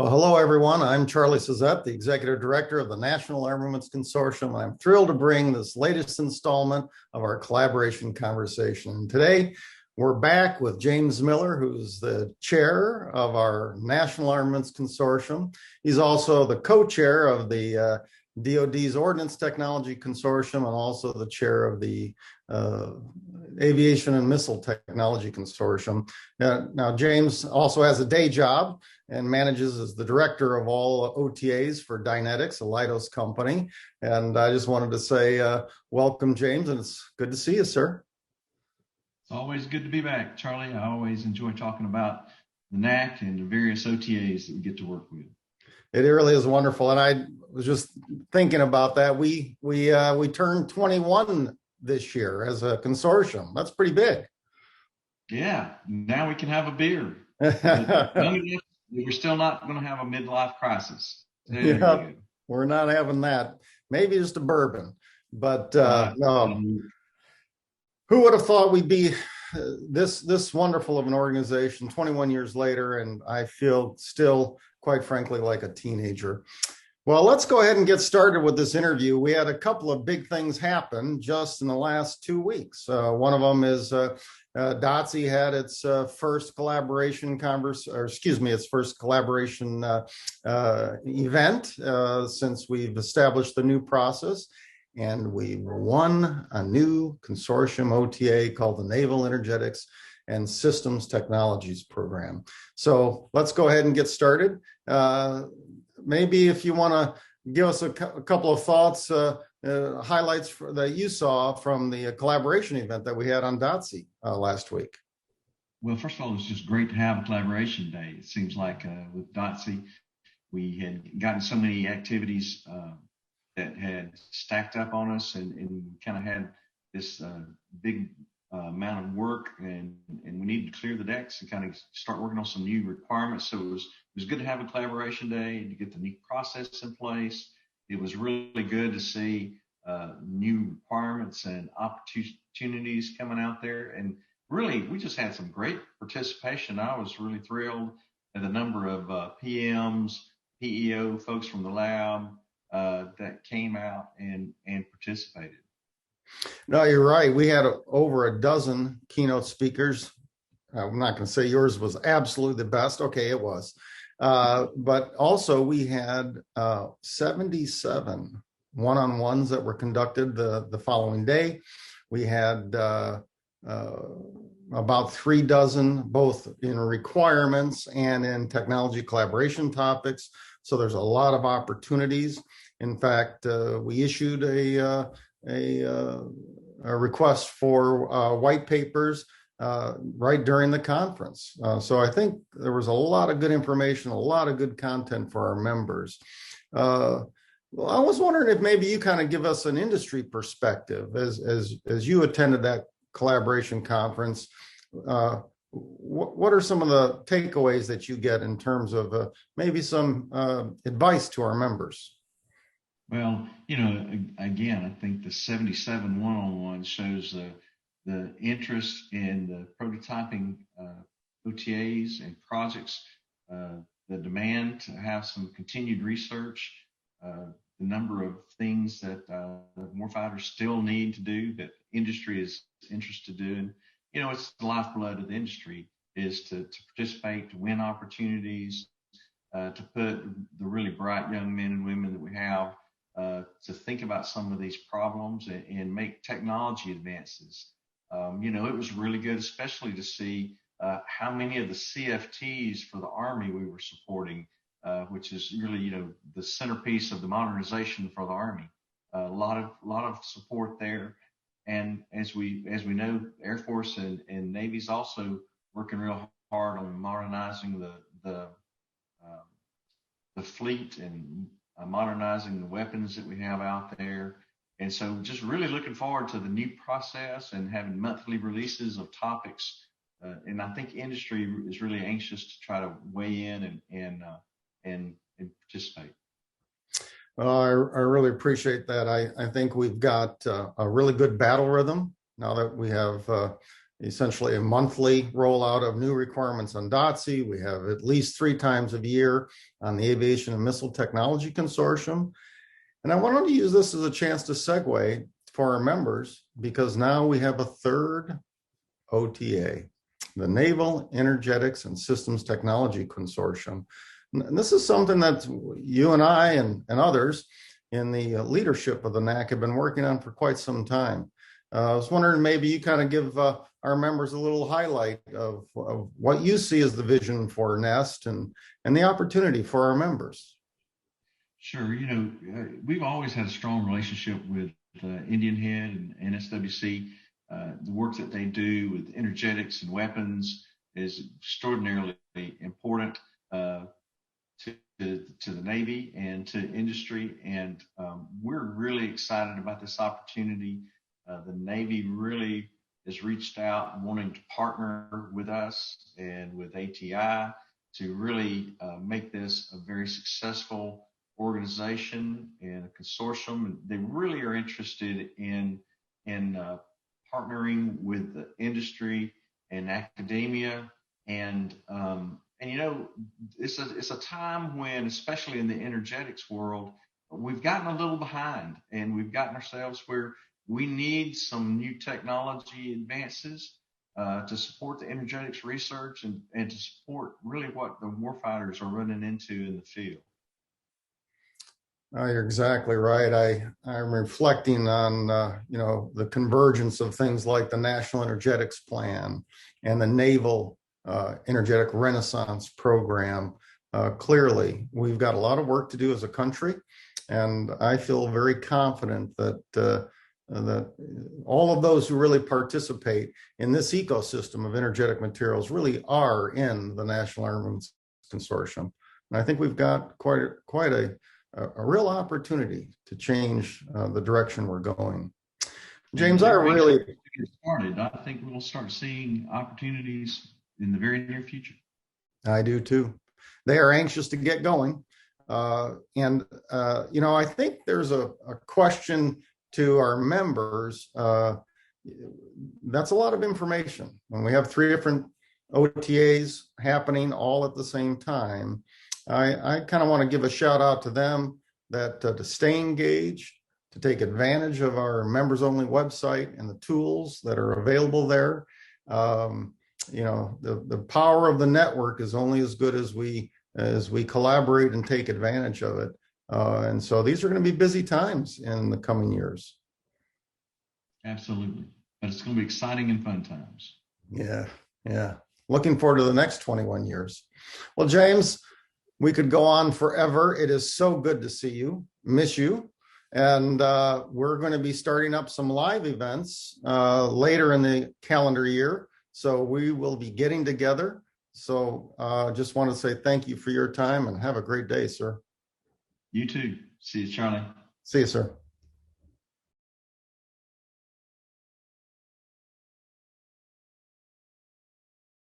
Well, hello, everyone. I'm Charlie Zisette, the Executive Director of the National Armaments Consortium. I'm thrilled to bring this latest installment of our collaboration conversation. Today, we're back with James Miller, who's the chair of our National Armaments Consortium. He's also the co-chair of the DoD's Ordnance Technology Consortium and also the chair of the Aviation and Missile Technology Consortium. Now, James also has a day job and manages as the director of all OTAs for Dynetics, a Leidos company. And I just wanted to say welcome, James, and it's good to see you, sir. It's always good to be back, Charlie. I always enjoy talking about the NAC and the various OTAs that we get to work with. It really is wonderful. And I was just thinking about that. We turned 21 this year as a consortium. That's pretty big. Yeah, now we can have a beer. We're still not going to have a midlife crisis. Yeah, we're not having that. Maybe just a bourbon. But no. Who would have thought we'd be this wonderful of an organization 21 years later, and I feel still, quite frankly, like a teenager. Well, let's go ahead and get started with this interview. We had a couple of big things happen just in the last 2 weeks. One of them is DOTC had its first collaboration event since we've established the new process. And we won a new consortium OTA called the Naval Energetics and Systems Technologies Program. So let's go ahead and get started. Maybe if you want to give us a couple of thoughts, highlights that you saw from the collaboration event that we had on DOTC last week. Well, first of all, it's just great to have a collaboration day. It seems like with DOTC, we had gotten so many activities that had stacked up on us and kind of had this big amount of work and we needed to clear the decks and kind of start working on some new requirements. So it was good to have a collaboration day to get the new process in place. It was really good to see new requirements and opportunities coming out there. And really, we just had some great participation. I was really thrilled at the number of PMs, PEO folks from the lab that came out and participated. No, you're right. We had over a dozen keynote speakers. I'm not going to say yours was absolutely the best. Okay, it was. But also we had 77 one-on-ones that were conducted the following day. We had about 3 dozen, both in requirements and in technology collaboration topics. So there's a lot of opportunities. In fact, we issued a request for white papers right during the conference. So I think there was a lot of good information, a lot of good content for our members. Well, I was wondering if maybe you kind of give us an industry perspective as you attended that collaboration conference. What are some of the takeaways that you get in terms of maybe some advice to our members? Well, again, I think the 77 one-on-one shows the interest in the prototyping OTAs and projects, the demand to have some continued research, the number of things that warfighters still need to do that industry is interested in. It's the lifeblood of the industry is to participate, to win opportunities, to put the really bright young men and women that we have to think about some of these problems and make technology advances. It was really good, especially to see how many of the CFTs for the Army we were supporting, which is really, the centerpiece of the modernization for the Army. A lot of support there. And as we know, Air Force and Navy's also working real hard on modernizing the fleet and modernizing the weapons that we have out there. And so just really looking forward to the new process and having monthly releases of topics. And I think industry is really anxious to try to weigh in and participate. Well, I really appreciate that. I think we've got a really good battle rhythm now that we have essentially a monthly rollout of new requirements on DOTC. We have at least 3 times a year on the Aviation and Missile Technology Consortium. And I wanted to use this as a chance to segue for our members, because now we have a third OTA, the Naval Energetics and Systems Technology Consortium. And this is something that you and I and others in the leadership of the NAC have been working on for quite some time. I was wondering, maybe you kind of give our members a little highlight of what you see as the vision for NEST and the opportunity for our members. Sure. We've always had a strong relationship with Indian Head and NSWC. The work that they do with energetics and weapons is extraordinarily important to the Navy and to industry. And we're really excited about this opportunity. The Navy really has reached out wanting to partner with us and with ATI to really make this a very successful organization and a consortium. And they really are interested in partnering with the industry and academia. And it's a time when, especially in the energetics world, we've gotten a little behind, and we've gotten ourselves where we need some new technology advances to support the energetics research and to support really what the warfighters are running into in the field. You're exactly right. I'm reflecting on the convergence of things like the National Energetics Plan and the Naval Energetic Renaissance Program. Clearly, we've got a lot of work to do as a country, and I feel very confident that all of those who really participate in this ecosystem of energetic materials really are in the National Armaments Consortium. And I think we've got quite a real opportunity to change the direction we're going. James, I really get started. I think we'll start seeing opportunities in the very near future. I do too. They are anxious to get going. I think there's a question to our members. That's a lot of information. When we have 3 different OTAs happening all at the same time, I kind of want to give a shout out to them that to stay engaged, to take advantage of our members only website and the tools that are available there. The power of the network is only as good as we collaborate and take advantage of it. And so these are going to be busy times in the coming years. Absolutely. But it's going to be exciting and fun times. Yeah. Looking forward to the next 21 years. Well, James, we could go on forever. It is so good to see you, miss you. And we're going to be starting up some live events later in the calendar year. So we will be getting together. So just want to say thank you for your time and have a great day, sir. You too. See you, Charlie. See you, sir.